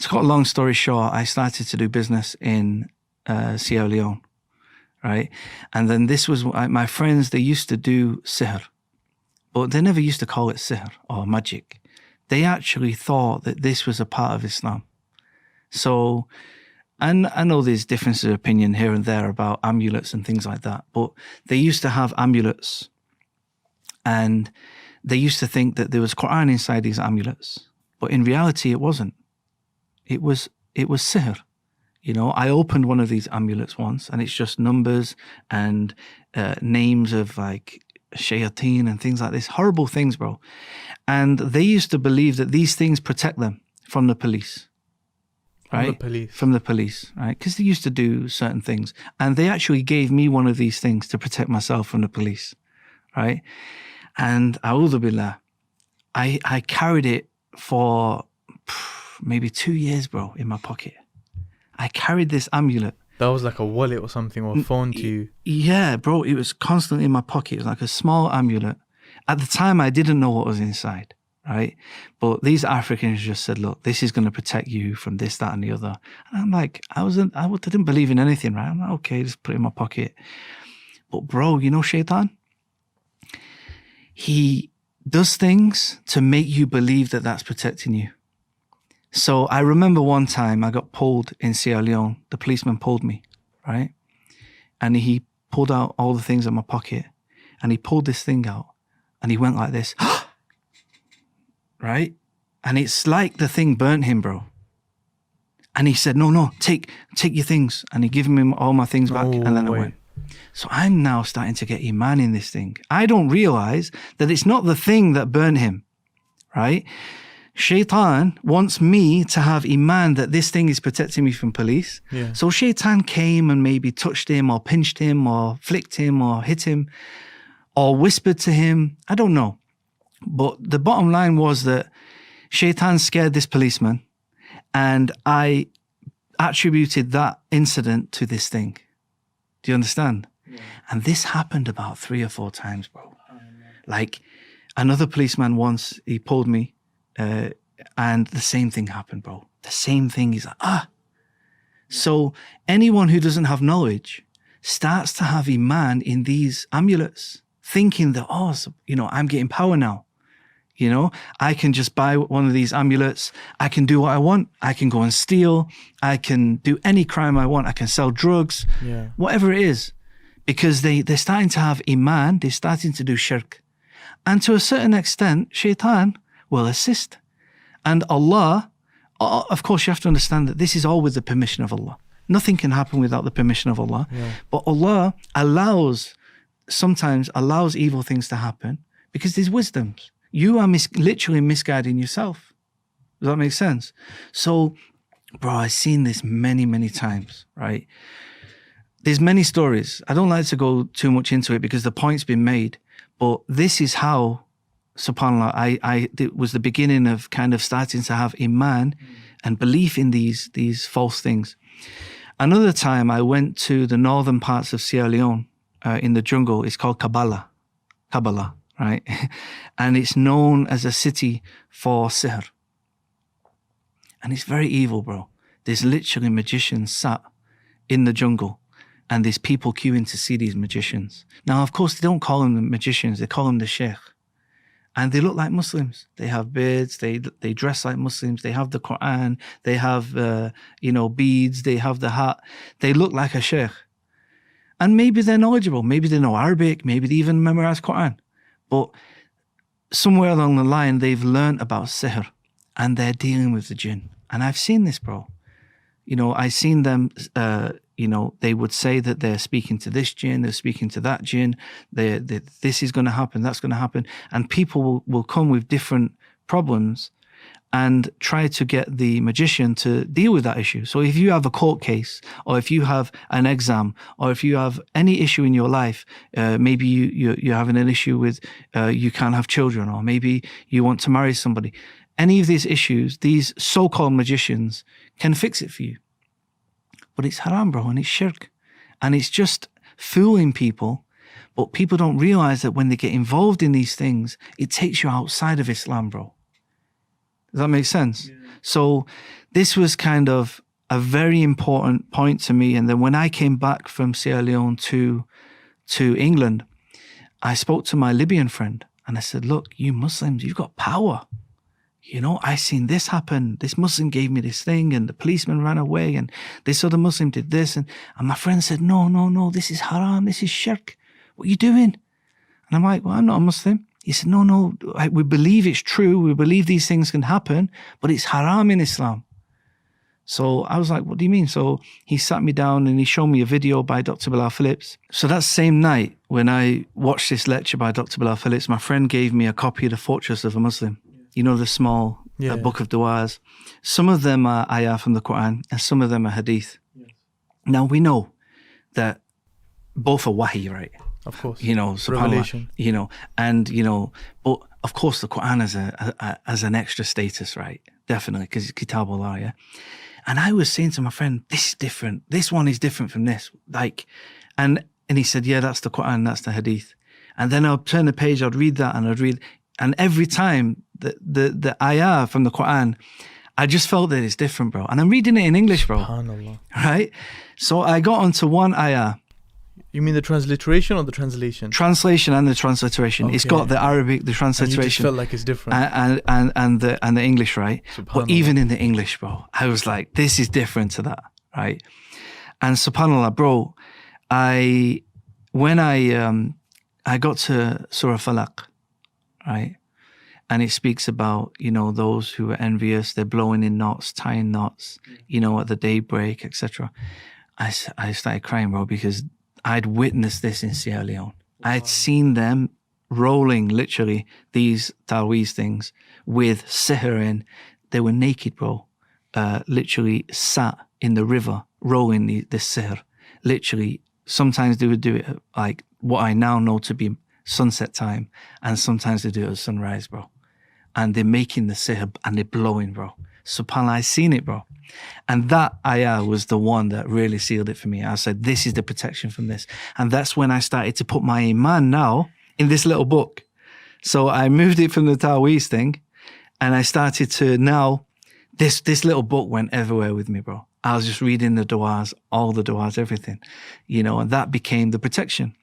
to cut a long story short, I started to do business in Sierra Leone, right? And then this was, my friends, they used to do sihr, but they never used to call it sihr or magic. They actually thought that this was a part of Islam. So, and I know there's differences of opinion here and there about amulets and things like that, but they used to have amulets and they used to think that there was Quran inside these amulets, but in reality it wasn't. It was sihr. You know, I opened one of these amulets once and it's just numbers and names of like shayateen and things like this, horrible things, bro. And they used to believe that these things protect them from the police. Right? From the police, right? Because they used to do certain things. And they actually gave me one of these things to protect myself from the police, right? And a'udhu billah, I carried it for maybe 2 years, bro, in my pocket. I carried this amulet. That was like a wallet or something, or a phone to you? Yeah, bro, it was constantly in my pocket. It was like a small amulet. At the time, I didn't know what was inside. Right? But these Africans just said, look, this is going to protect you from this, that, and the other. And I'm like, I didn't believe in anything, right? I'm like, okay, just put it in my pocket. But bro, you know Shaitan? He does things to make you believe that that's protecting you. So I remember one time I got pulled in Sierra Leone. The policeman pulled me, right? And he pulled out all the things in my pocket and he pulled this thing out and he went like this. Right? And it's like the thing burnt him, bro. And he said, no, take your things. And he gave me all my things back. And then I went. So I'm now starting to get iman in this thing. I don't realize that it's not the thing that burned him, right? Shaitan wants me to have iman that this thing is protecting me from police. Yeah. So Shaitan came and maybe touched him or pinched him or flicked him or hit him or whispered to him. I don't know. But the bottom line was that Shaitan scared this policeman and I attributed that incident to this thing. Do you understand? Yeah. And this happened about 3 or 4 times, bro. Like another policeman once, he pulled me and the same thing happened, bro. The same thing. He's like, Yeah. So anyone who doesn't have knowledge starts to have iman in these amulets, thinking that, I'm getting power now. You know, I can just buy one of these amulets. I can do what I want. I can go and steal. I can do any crime I want. I can sell drugs, whatever it is. Because they're starting to have iman. They're starting to do shirk. And to a certain extent, Shaitan will assist. And Allah, of course, you have to understand that this is all with the permission of Allah. Nothing can happen without the permission of Allah. Yeah. But Allah sometimes allows evil things to happen because there's wisdoms. You are literally misguiding yourself. Does that make sense? So, bro, I've seen this many, many times, right? There's many stories. I don't like to go too much into it because the point's been made. But this is how, subhanAllah, it was the beginning of kind of starting to have iman and belief in these false things. Another time I went to the northern parts of Sierra Leone in the jungle. It's called Kabbalah, right? And it's known as a city for sihr. And it's very evil, bro. There's literally magicians sat in the jungle and there's people queuing to see these magicians. Now, of course, they don't call them the magicians. They call them the sheikh. And they look like Muslims. They have beards. They dress like Muslims. They have the Quran. They have, beads. They have the hat. They look like a sheikh. And maybe they're knowledgeable. Maybe they know Arabic. Maybe they even memorize Quran. But somewhere along the line, they've learned about sihr and they're dealing with the jinn. And I've seen this, bro. I've seen them, they would say that they're speaking to this jinn, they're speaking to that jinn, this is going to happen, that's going to happen. And people will come with different problems and try to get the magician to deal with that issue. So if you have a court case, or if you have an exam, or if you have any issue in your life, maybe you're having an issue with you can't have children, or maybe you want to marry somebody. Any of these issues, these so-called magicians can fix it for you. But it's haram, bro, and it's shirk. And it's just fooling people. But people don't realize that when they get involved in these things, it takes you outside of Islam, bro. Does that make sense? So this was kind of a very important point to me. And then when I came back from Sierra Leone to England, I spoke to my Libyan friend and I said, look, you Muslims, you've got power. You know, I seen this happen. This Muslim gave me this thing and the policeman ran away and this other Muslim did this. And my friend said, no, this is haram. This is shirk. What are you doing? And I'm like, well, I'm not a Muslim. He said, no, we believe it's true. We believe these things can happen, but it's haram in Islam. So I was like, what do you mean? So he sat me down and he showed me a video by Dr. Bilal Phillips. So that same night when I watched this lecture by Dr. Bilal Phillips, my friend gave me a copy of The Fortress of a Muslim. You know, the small book of du'as. Some of them are ayah from the Quran and some of them are hadith. Yes. Now we know that both are wahi, right? Of course. You know, revelation. You know, and, you know, but of course the Quran has an extra status, right? Definitely, because it's Kitab Allah, yeah? And I was saying to my friend, this is different. This one is different from this. Like, and he said, yeah, that's the Quran, that's the hadith. And then I'd turn the page, I'd read that and I'd read, and every time the ayah from the Quran, I just felt that it's different, bro. And I'm reading it in English, bro. SubhanAllah. Right? So I got onto one ayah. You mean the transliteration or the translation? Translation and the transliteration. Okay. It's got the Arabic, the transliteration. And you just felt like it's different. And the English, right? But even in the English, bro, I was like, this is different to that, right? And subhanAllah, bro, when I got to Surah Falaq, right? And it speaks about, you know, those who are envious, they're blowing in knots, tying knots, you know, at the daybreak, etc. I started crying, bro, because I'd witnessed this in Sierra Leone. I had seen them rolling, literally, these taweez things with sihr in. They were naked, bro, literally sat in the river, rolling this sihr. Literally, sometimes they would do it at, like, what I now know to be sunset time, and sometimes they do it at sunrise, bro. And they're making the sihr and they're blowing, bro. SubhanAllah, I seen it, bro. And that ayah was the one that really sealed it for me. I said, this is the protection from this. And that's when I started to put my iman now in this little book. So I moved it from the Taweez thing and I started to now, this little book went everywhere with me, bro. I was just reading the du'as, all the du'as, everything, you know, and that became the protection.